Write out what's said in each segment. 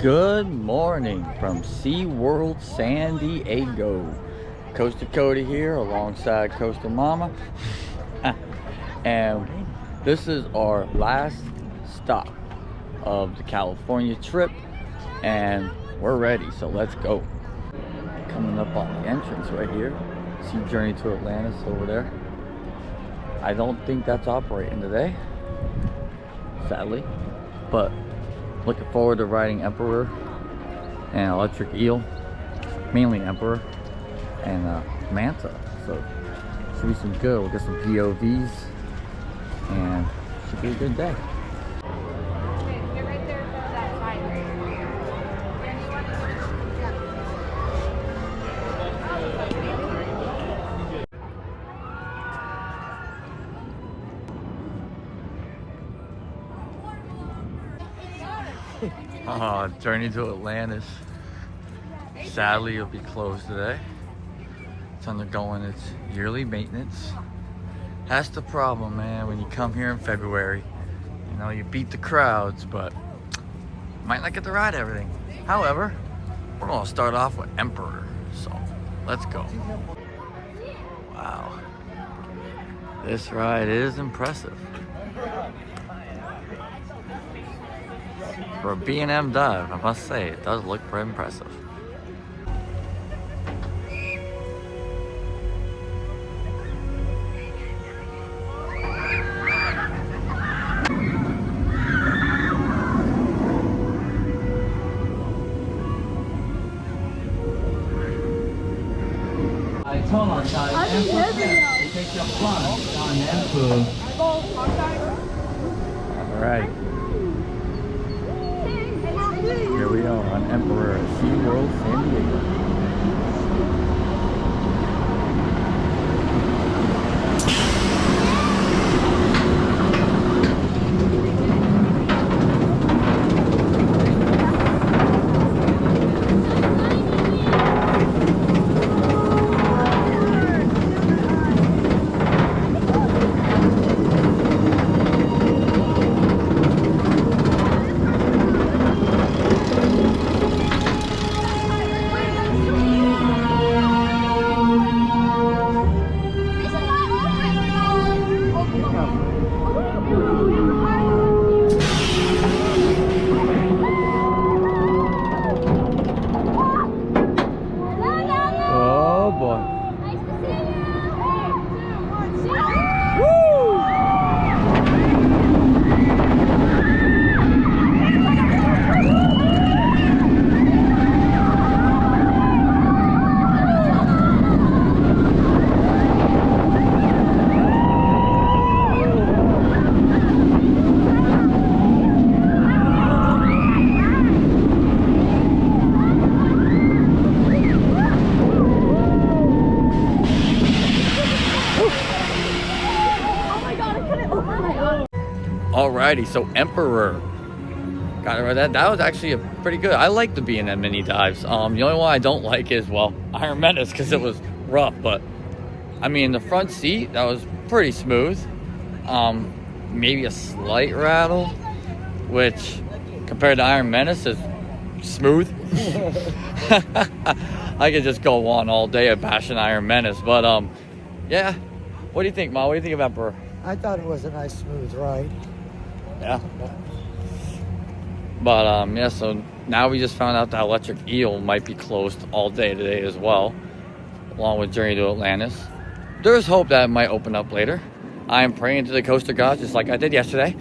Good morning from SeaWorld San Diego. Coastal Cody here alongside Coastal Mama. And this is our last stop of the California trip and we're ready, so let's go. Coming up on the entrance right here. Sea Journey to Atlantis over there. I don't think that's operating today, sadly, but looking forward to riding Emperor and Electric Eel, mainly Emperor, and Manta. So should be some good. We'll get some POVs and should be a good day. Journey to Atlantis. Sadly, it'll be closed today. It's undergoing its yearly maintenance. That's the problem, man, when you come here in February. You know, you beat the crowds, but you might not get to ride everything. However, we're gonna start off with Emperor, so let's go. Wow. This ride is impressive. For a B&M dive, I must say, it does look pretty impressive. Alright. Here we are on Emperor at SeaWorld San Diego. Alrighty, so Emperor. Got it right. That was actually a pretty good. I like the B&M mini dives. The only one I don't like is, well, Iron Menace, because it was rough. But I mean, the front seat, that was pretty smooth. Maybe a slight rattle, which compared to Iron Menace is smooth. I could just go on all day of bashing Iron Menace. But yeah. What do you think, Ma? What do you think of Emperor? I thought it was a nice smooth ride. Yeah. But yeah, so now we just found out that Electric Eel might be closed all day today as well, along with Journey to Atlantis. There's hope that it might open up later. I am praying to the coaster gods just like I did yesterday.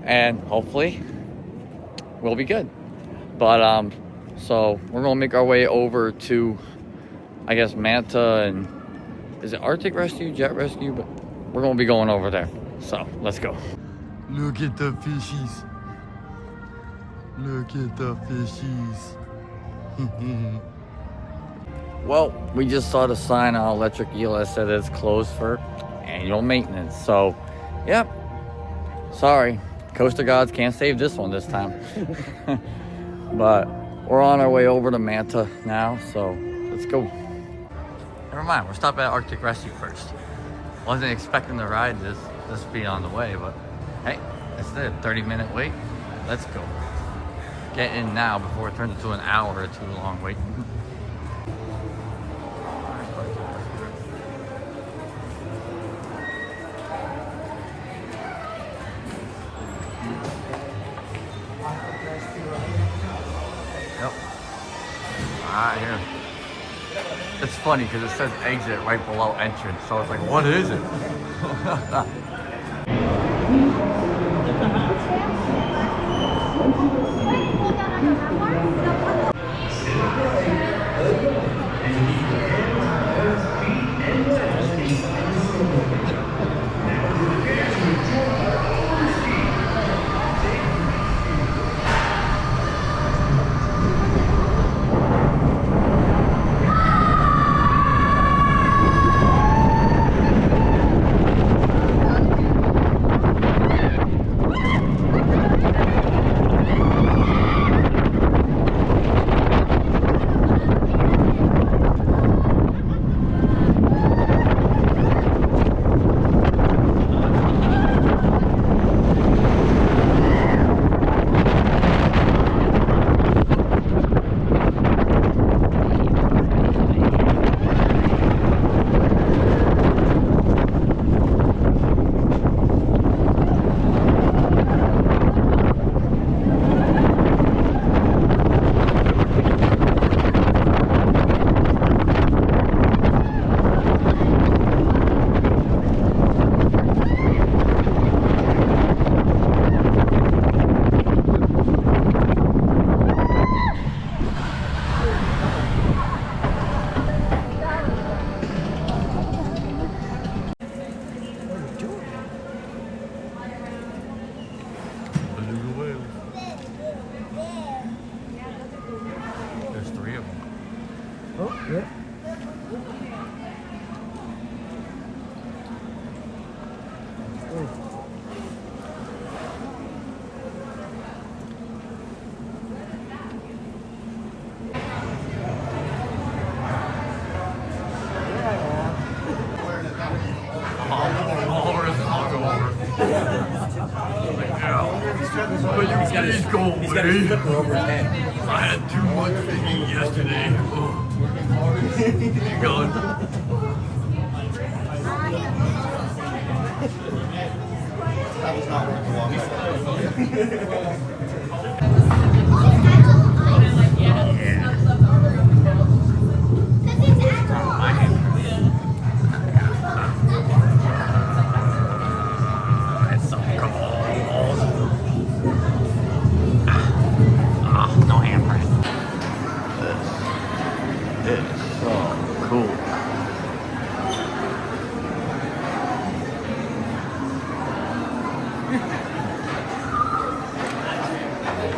And hopefully we'll be good. But so we're gonna make our way over to, I guess, Manta and is it Arctic Rescue, Jet Rescue? But we're gonna be going over there. So let's go. Look at the fishies. Look at the fishies. Well, we just saw the sign on Electric Eel that said it's closed for annual maintenance. So, yep. Sorry, Coaster Gods can't save this one this time. But we're on our way over to Manta now, so let's go. Never mind, we're stopping at Arctic Rescue first. Wasn't expecting the ride this speed on the way, but hey, that's it. 30-minute wait. Let's go. get in now before it turns into an hour or too long wait. Yep. Right here. It's funny because it says exit right below entrance, so it's like, what is it? There's 3 of them. Oh, yeah. He's got his slipper over his head. I had too much to eat yesterday. You going? That was not worth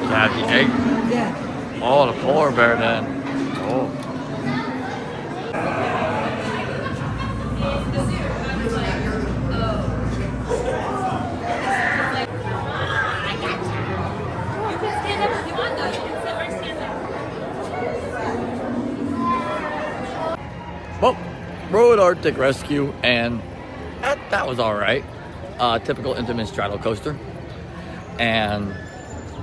Have the egg? Yeah. Oh, the polar bear then. Oh. Well, rode Arctic Rescue, and that was all right. Typical intimate straddle coaster.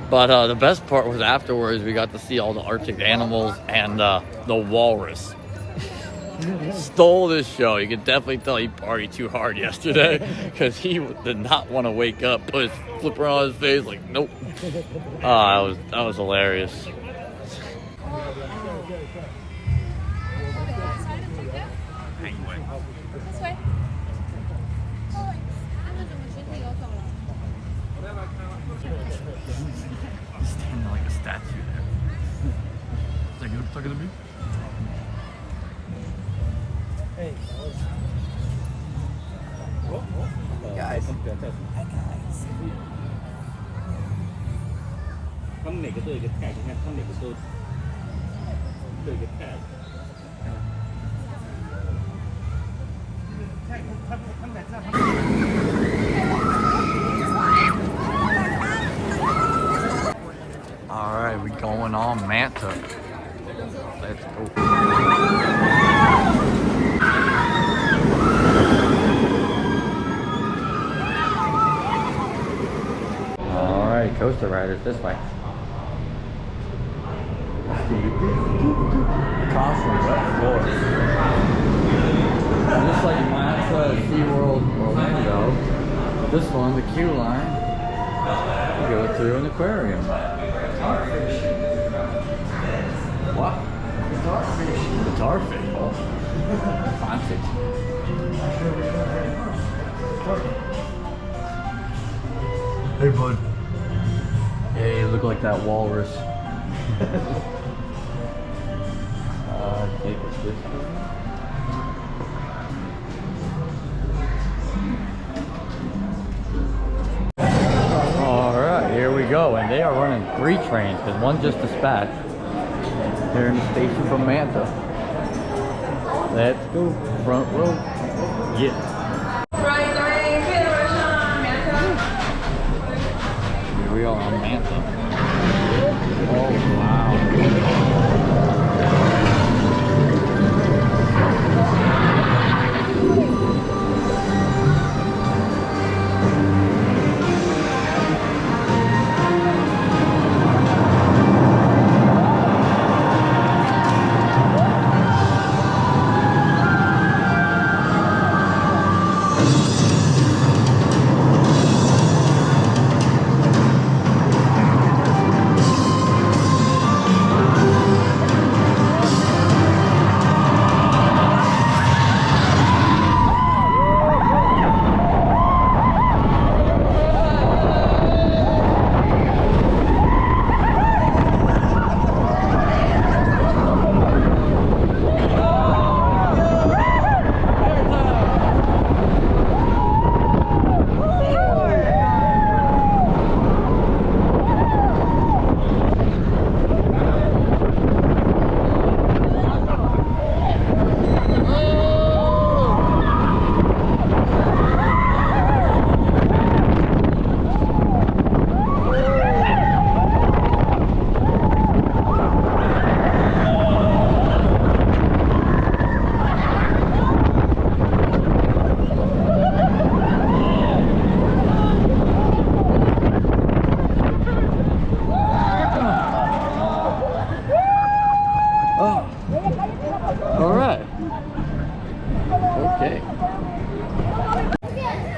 But the best part was afterwards, we got to see all the Arctic animals and the walrus. Stole this show. You can definitely tell he partied too hard yesterday because he did not want to wake up, put his flipper on his face, like, nope. That was hilarious. Standing like a statue there. Is that you talking to me? Hey. Guys. Hi, guys. 他们每个都有一个 tag， 你看他们每个都有一个 tag。All right, we going on Manta. Let's go. All right, coaster riders this way. Caution, wet floors. And just like Manta, SeaWorld, Orlando, this one, the queue line, you go through an aquarium. What? Guitar fish. Oh. Fancy. Hey, bud. Hey, you look like that walrus. Take it this way. Alright, here we go. And they are running 3 trains because one just dispatched. They're in the station from Manta. Let's go. Front row. Yeah. Here we are on Manta. Oh, wow.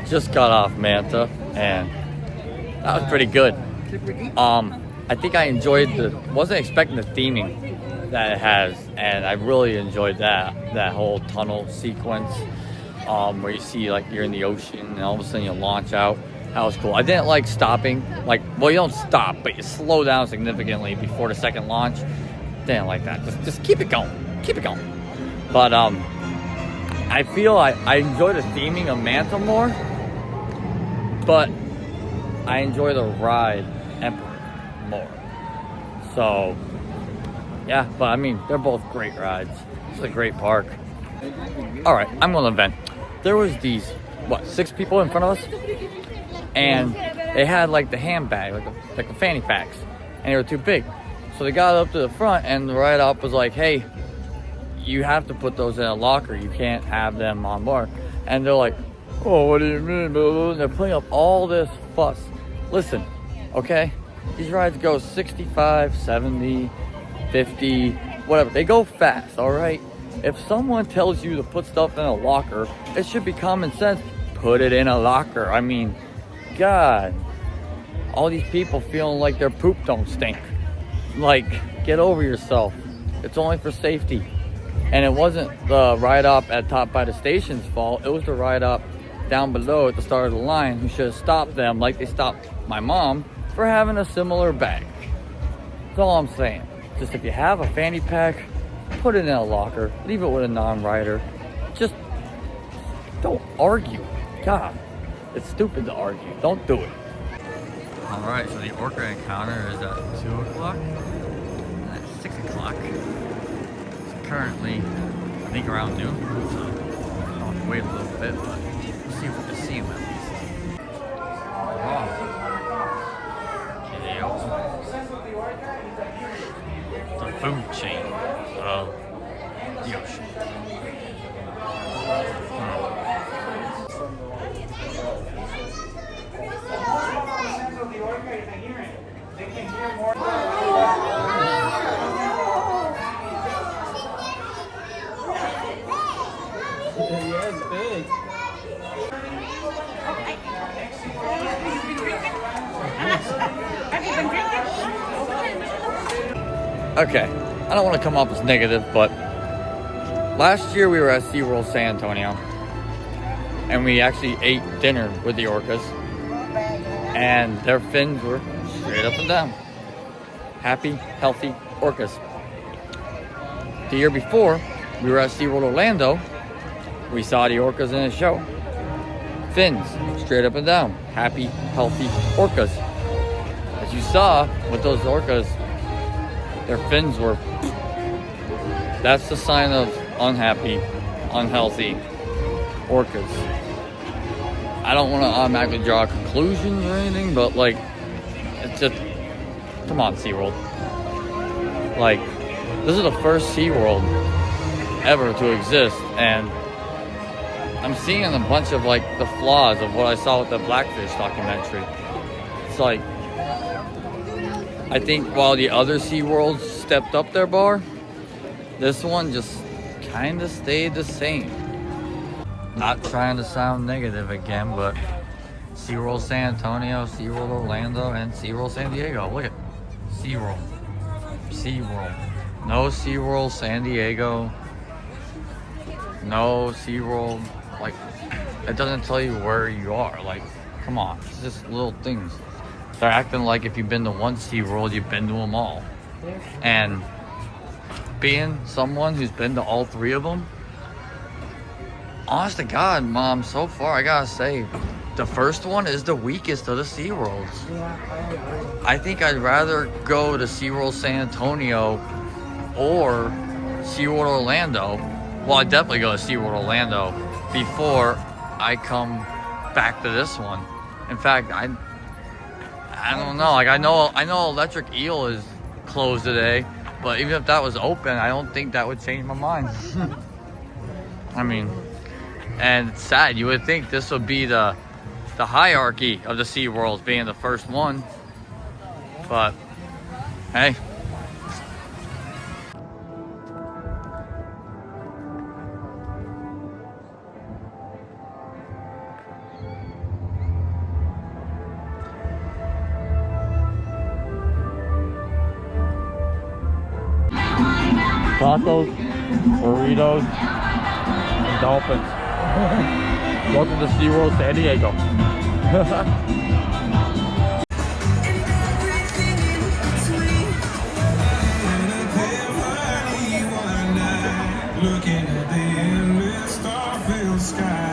Just got off Manta and that was pretty good. I think I enjoyed wasn't expecting the theming that it has, and I really enjoyed that whole tunnel sequence where you see like you're in the ocean and all of a sudden you launch out. That was cool. I didn't like stopping, well, you don't stop, but you slow down significantly before the second launch. Didn't like that. Just keep it going. But I feel I enjoy the theming of Manta more, but I enjoy the ride Emperor more. So yeah, but I mean, they're both great rides. It's a great park. All right, I'm gonna vent. There was these 6 people in front of us, and they had like the handbag, like the fanny packs, and they were too big. So they got up to the front, and the ride up was like, "Hey, you have to put those in a locker. You can't have them on board." And they're like, "Oh, what do you mean?" And they're putting up all this fuss. Listen, okay? These rides go 65, 70, 50, whatever. They go fast, all right? If someone tells you to put stuff in a locker, it should be common sense. Put it in a locker. I mean, God. All these people feeling like their poop don't stink. Like, get over yourself. It's only for safety. And it wasn't the ride up at Top by the Station's fault. It was the ride up down below at the start of the line who should have stopped them like they stopped my mom for having a similar bag. That's all I'm saying. Just if you have a fanny pack, put it in a locker. Leave it with a non-rider. Just don't argue. God, it's stupid to argue. Don't do it. All right, so the orca encounter is at 2 o'clock and at 6 o'clock. It's currently, I think, around noon, so I'll have to wait a little bit, but we'll see if we can see him at least. Wow. The food chain of the ocean. Okay, I don't want to come off as negative, but last year we were at SeaWorld San Antonio, and we actually ate dinner with the orcas, and their fins were straight up and down. Happy, healthy orcas. The year before, we were at SeaWorld Orlando. We saw the orcas in a show. Fins straight up and down. Happy, healthy orcas. As you saw with those orcas, their fins were... That's the sign of unhappy, unhealthy orcas. I don't want to automatically draw conclusions or anything, but like, it's just... Come on, SeaWorld. Like, this is the first SeaWorld ever to exist, and I'm seeing a bunch of like the flaws of what I saw with the Blackfish documentary. It's like, I think while the other SeaWorlds stepped up their bar, this one just kind of stayed the same. Not trying to sound negative again, but SeaWorld San Antonio, SeaWorld Orlando, and SeaWorld San Diego. Look at SeaWorld. SeaWorld. No SeaWorld San Diego. No SeaWorld. Like, it doesn't tell you where you are. Like, come on. It's just little things. They're acting like if you've been to one SeaWorld, you've been to them all. And being someone who's been to all three of them, honest to God, Mom, so far, I gotta say, the first one is the weakest of the SeaWorlds. Yeah, I agree. I think I'd rather go to SeaWorld San Antonio or SeaWorld Orlando. Well, I'd definitely go to SeaWorld Orlando before I come back to this one. In fact, I don't know. Like, I know Electric Eel is closed today, but even if that was open, I don't think that would change my mind. I mean, and it's sad. You would think this would be the hierarchy of the SeaWorlds, being the first one, but hey. Tacos, burritos, and dolphins. Welcome to SeaWorld San Diego. Looking at the endless star-filled sky.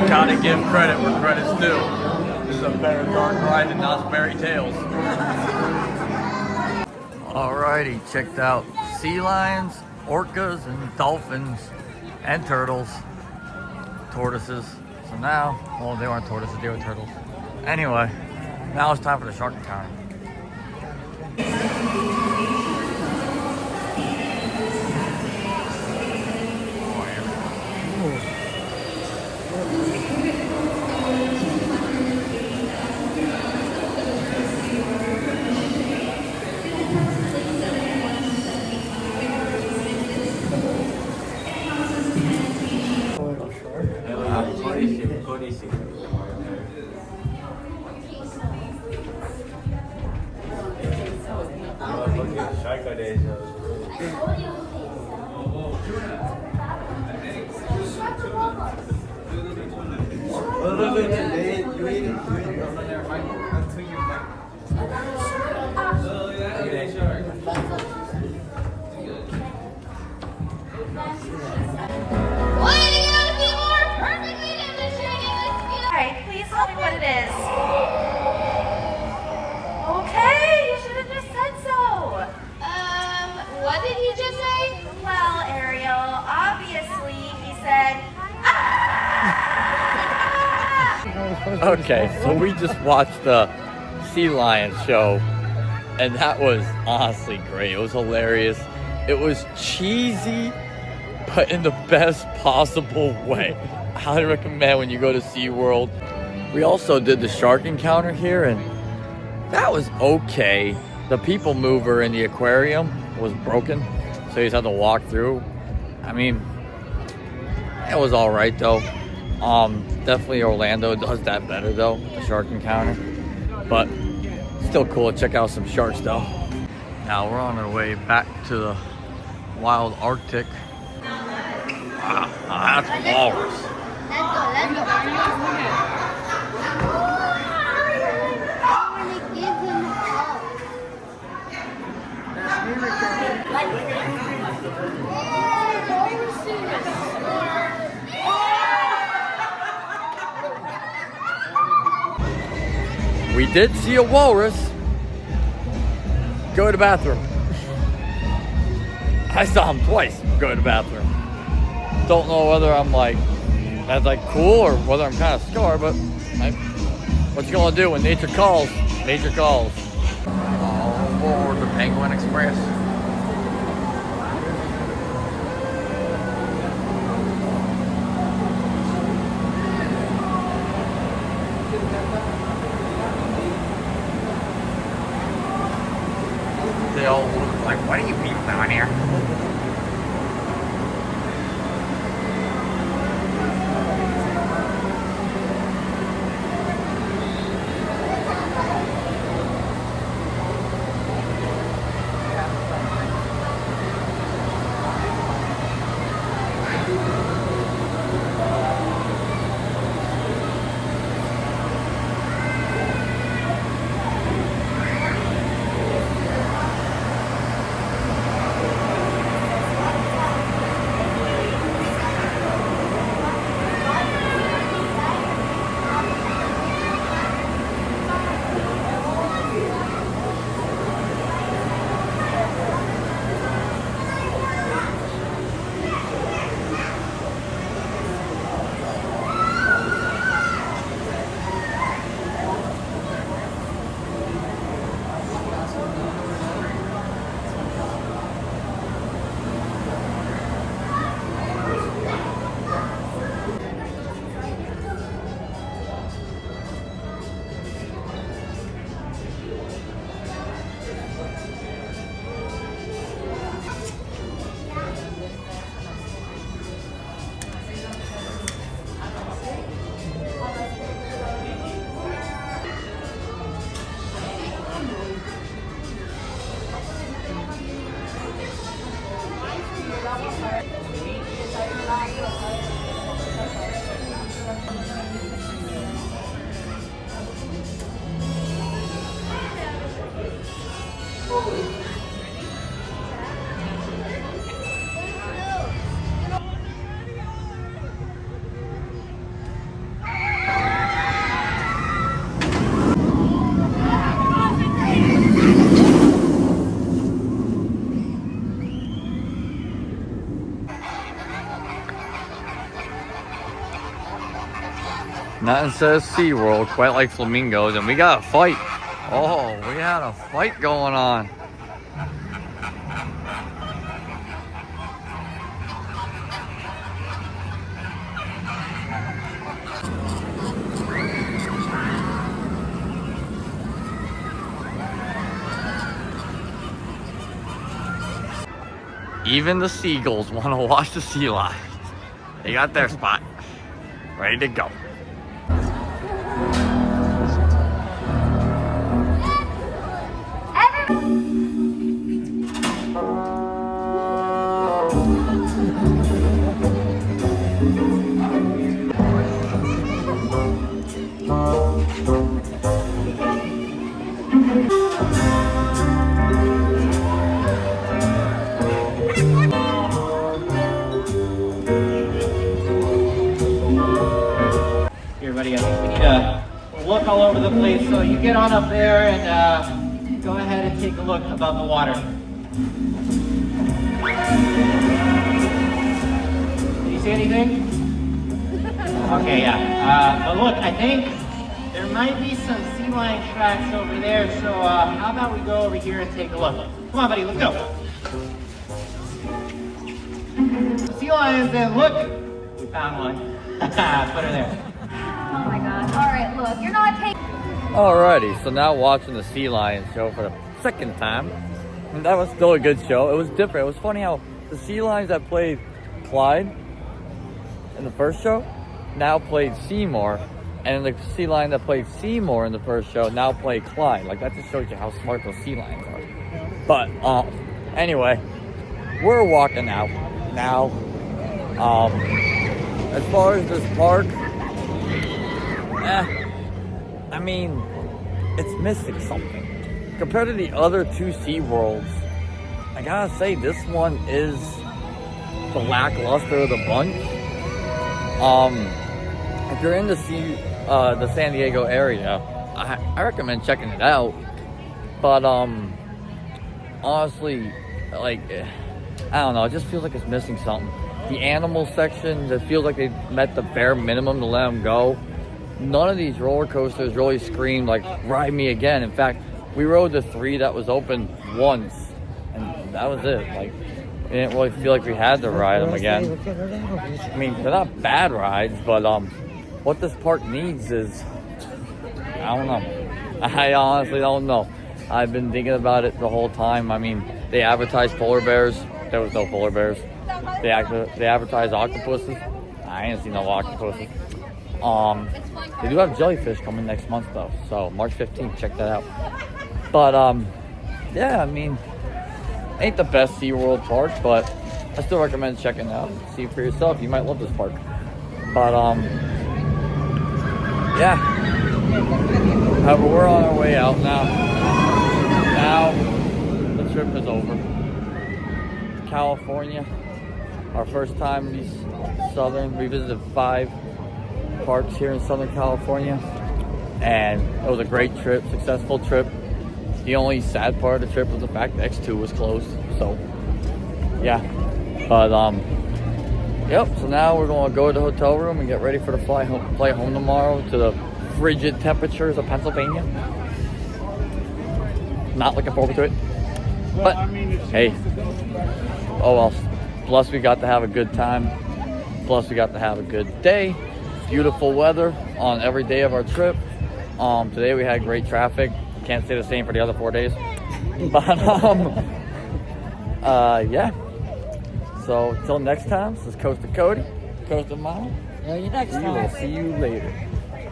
Gotta give credit where credit's due. This is a better dark ride than Knott's Berry Tales. Alrighty, checked out sea lions, orcas, and dolphins, and turtles, tortoises. So now, well, they weren't tortoises, they were turtles. Anyway, now it's time for the shark encounter. Okay, so we just watched the sea lion show, and that was honestly great. It was hilarious. It was cheesy, but in the best possible way. I highly recommend when you go to SeaWorld. We also did the shark encounter here, and that was okay. The people mover in the aquarium was broken, so you just had to walk through. I mean, it was all right though. Definitely Orlando does that better though, the shark encounter. But still cool to check out some sharks though. Now we're on our way back to the wild Arctic. Wow, that's walrus. Let's go. We did see a walrus. Go to the bathroom. I saw him twice go to the bathroom. Don't know whether I'm like, that's like cool or whether I'm kind of scarred, but what you gonna do when nature calls? Nature calls. All aboard the Penguin Express. They all look like, what are you people doing here? Nothing says SeaWorld quite like flamingos, and we got a fight. Oh, we had a fight going on. Even the seagulls want to watch the sea lions. They got their spot. Ready to go. Everybody, I think we need to look all over the place. So you get on up there and go ahead and take a look above the water. Did you see anything? Okay, yeah. But look, I think there might be some sea lion tracks over there, so how about we go over here and take a look? Come on, buddy, let's go. Sea lions, and look, we found one. Put her there. Oh my god. Alright, look, you're not taking. Alrighty, so now watching the sea lion show for the second time. And that was still a good show. It was different. It was funny how the sea lions that played Clyde in the first show now played Seymour, and the sea lion that played Seymour in the first show now played Clyde. Like, that just shows you how smart those sea lions are. But anyway, we're walking out now. As far as this park, I mean, it's missing something compared to the other two SeaWorlds. I gotta say, this one is the lackluster of the bunch. If you're in the San Diego area, I recommend checking it out. But honestly, like, I don't know, it just feels like it's missing something. The animal section, it feels like they met the bare minimum to let them go. None of these roller coasters really screamed like, ride me again. In fact, we rode the 3 that was open once, and that was it. Like, we didn't really feel like we had to ride them again. I mean, they're not bad rides, but what this park needs is, I don't know. I honestly don't know. I've been thinking about it the whole time. I mean, they advertised polar bears. There was no polar bears. They advertised octopuses. I ain't seen no octopuses. They do have jellyfish coming next month though, so March 15th, check that out. But yeah, I mean, ain't the best SeaWorld park, but I still recommend checking it out. See for yourself, you might love this park. But yeah, however, we're on our way out now. Now the trip is over. California, our first time in these we visited 5 parks here in Southern California, and it was a great trip, successful trip. The only sad part of the trip was the fact that X2 was closed, so yeah. But yep, so now we're going to go to the hotel room and get ready for the flight home tomorrow to the frigid temperatures of Pennsylvania. Not looking forward to it, but hey, oh well. Plus we got to have a good time, plus we got to have a good day. Beautiful weather on every day of our trip. Today we had great traffic. Can't say the same for the other 4 days. But yeah. So till next time, this is Coast to Cody, Coast to Mama. See you next We time. will see you later.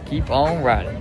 Keep on riding.